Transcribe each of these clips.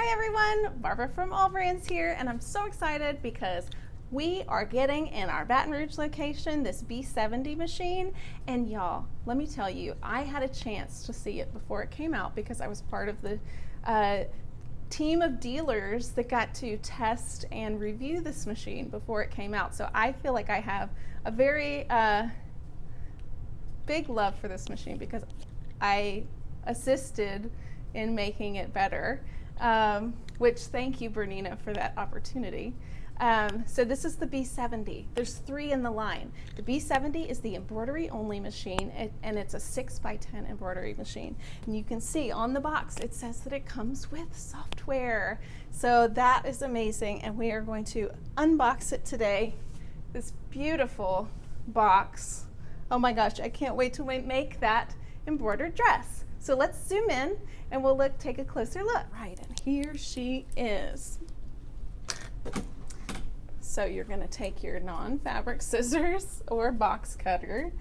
Hi everyone, Barbara from All Brands here, and I'm so excited because we are getting in our Baton Rouge location this B70 machine. And y'all, let me tell you, I had a chance to see it before it came out because I was part of the team of dealers that got to test and review this machine before it came out. So I feel like I have a very big love for this machine because I assisted in making it better, which thank you, Bernina, for that opportunity. So this is the B70. There's 3 in the line. The B70 is the embroidery only machine, and it's a 6x10 embroidery machine. And you can see on the box, it says that it comes with software. So that is amazing, and we are going to unbox it today. This beautiful box. Oh my gosh, I can't wait to make that embroidered dress. So let's zoom in and we'll take a closer look. Right, and here she is. So you're gonna take your non-fabric scissors or box cutter,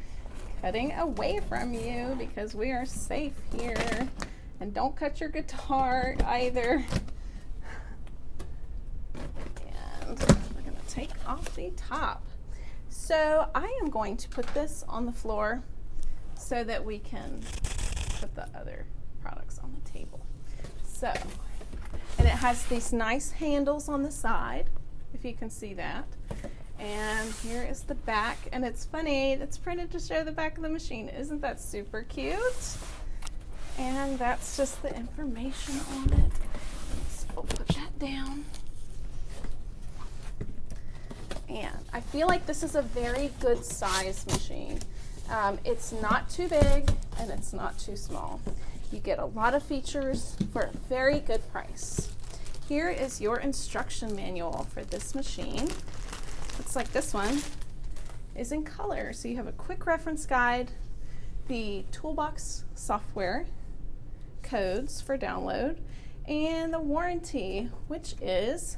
cutting away from you because we are safe here. And don't cut your guitar either. And we're gonna take off the top. So I am going to put this on the floor so that we can put the other products on the table. So, and it has these nice handles on the side, if you can see that. And here is the back, and it's funny, it's printed to show the back of the machine. Isn't that super cute? And that's just the information on it. So we'll put that down. And I feel like this is a very good size machine. It's not too big and it's not too small. You get a lot of features for a very good price. Here is your instruction manual for this machine. Looks like this one is in color. So you have a quick reference guide, the Toolbox software, codes for download, and the warranty, which is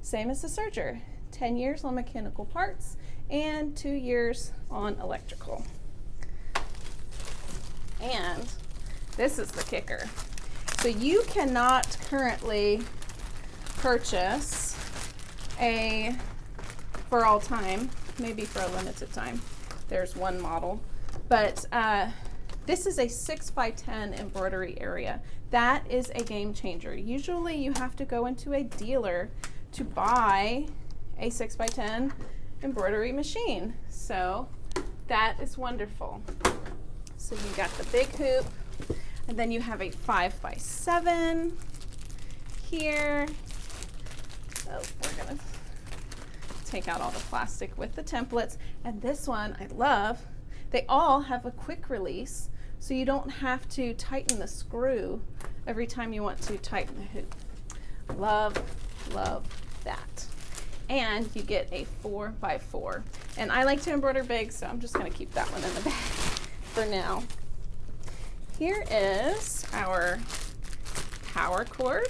same as the Serger. 10 years on mechanical parts and 2 years on electrical. And this is the kicker. So you cannot currently purchase for all time, maybe for a limited time. There's one model, but this is a 6x10 embroidery area. That is a game changer. Usually you have to go into a dealer to buy a 6x10 embroidery machine. So that is wonderful. So you got the big hoop, and then you have a 5x7 here. So we're gonna take out all the plastic with the templates. And this one I love. They all have a quick release, so you don't have to tighten the screw every time you want to tighten the hoop. Love, love that. And you get a 4x4. And I like to embroider big, so I'm just gonna keep that one in the bag for now. Here is our power cord,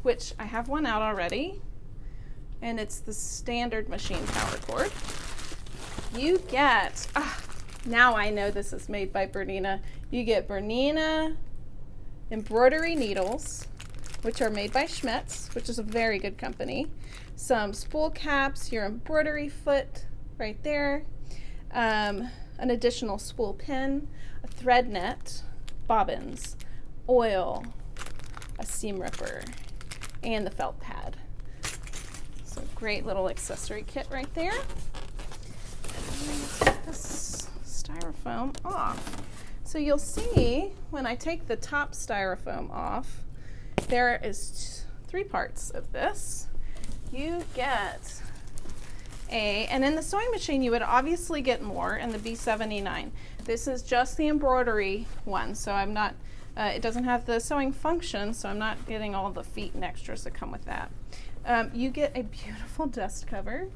which I have one out already, and it's the standard machine power cord. You get, now I know this is made by Bernina. You get Bernina embroidery needles, which are made by Schmetz, which is a very good company. Some spool caps, your embroidery foot right there, an additional spool pin, a thread net, bobbins, oil, a seam ripper, and the felt pad. So great little accessory kit right there. And take this styrofoam off. So you'll see when I take the top styrofoam off, there is 3 parts of this. You get and in the sewing machine you would obviously get more in the B79. This is just the embroidery one, so I'm not, it doesn't have the sewing function, so I'm not getting all the feet and extras that come with that. You get a beautiful dust cover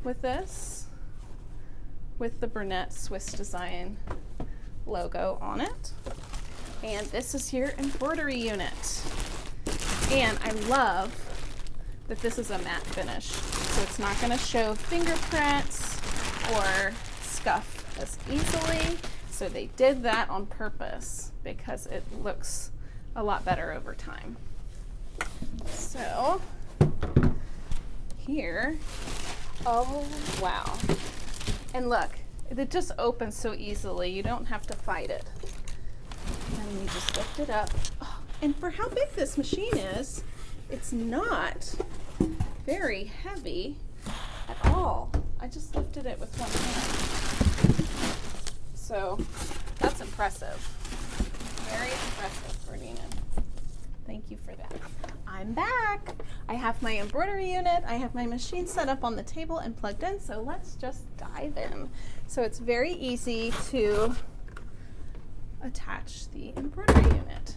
with this, with the Bernette Swiss Design logo on it. And this is your embroidery unit. And I love that this is a matte finish, so it's not going to show fingerprints or scuff as easily. So they did that on purpose because it looks a lot better over time. So here, oh wow. And look, it just opens so easily. You don't have to fight it. And you just lift it up. Oh, and for how big this machine is, it's not very heavy at all. I just lifted it with one hand. So that's impressive. Very impressive, Bernina. Thank you for that. I'm back. I have my embroidery unit. I have my machine set up on the table and plugged in. So let's just dive in. So it's very easy to attach the embroidery unit.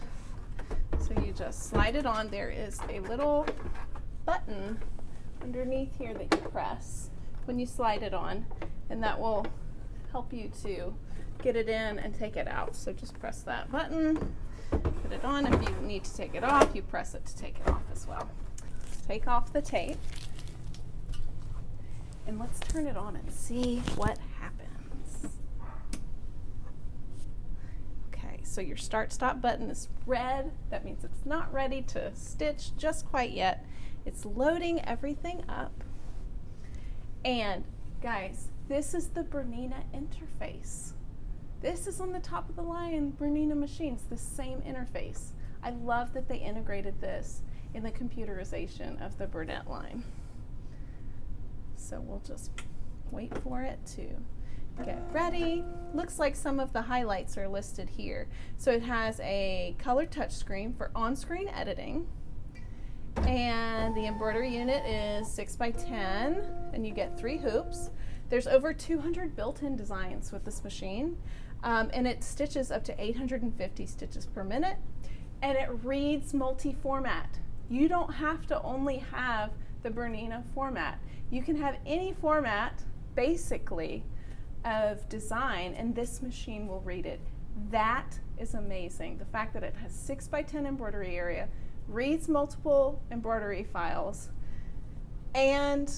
So you just slide it on. There is a little button underneath here that you press when you slide it on, and that will help you to get it in and take it out. So just press that button, put it on. If you need to take it off, you press it to take it off as well. Take off the tape, and let's turn it on and see what happens. Okay, so your start-stop button is red. That means it's not ready to stitch just quite yet. It's loading everything up. And guys, this is the Bernina interface. This is on the top of the line Bernina machines, the same interface. I love that they integrated this in the computerization of the Bernette line. So we'll just wait for it to get ready. Looks like some of the highlights are listed here. So it has a color touchscreen for on-screen editing. And the embroidery unit is 6x10, and you get 3 hoops. There's over 200 built-in designs with this machine, and it stitches up to 850 stitches per minute, and it reads multi-format. You don't have to only have the Bernina format. You can have any format, basically, of design, and this machine will read it. That is amazing. The fact that it has 6x10 embroidery area, reads multiple embroidery files, and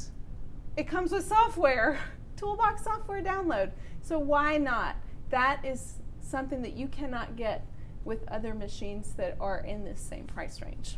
it comes with software, Toolbox software download. So why not? That is something that you cannot get with other machines that are in this same price range.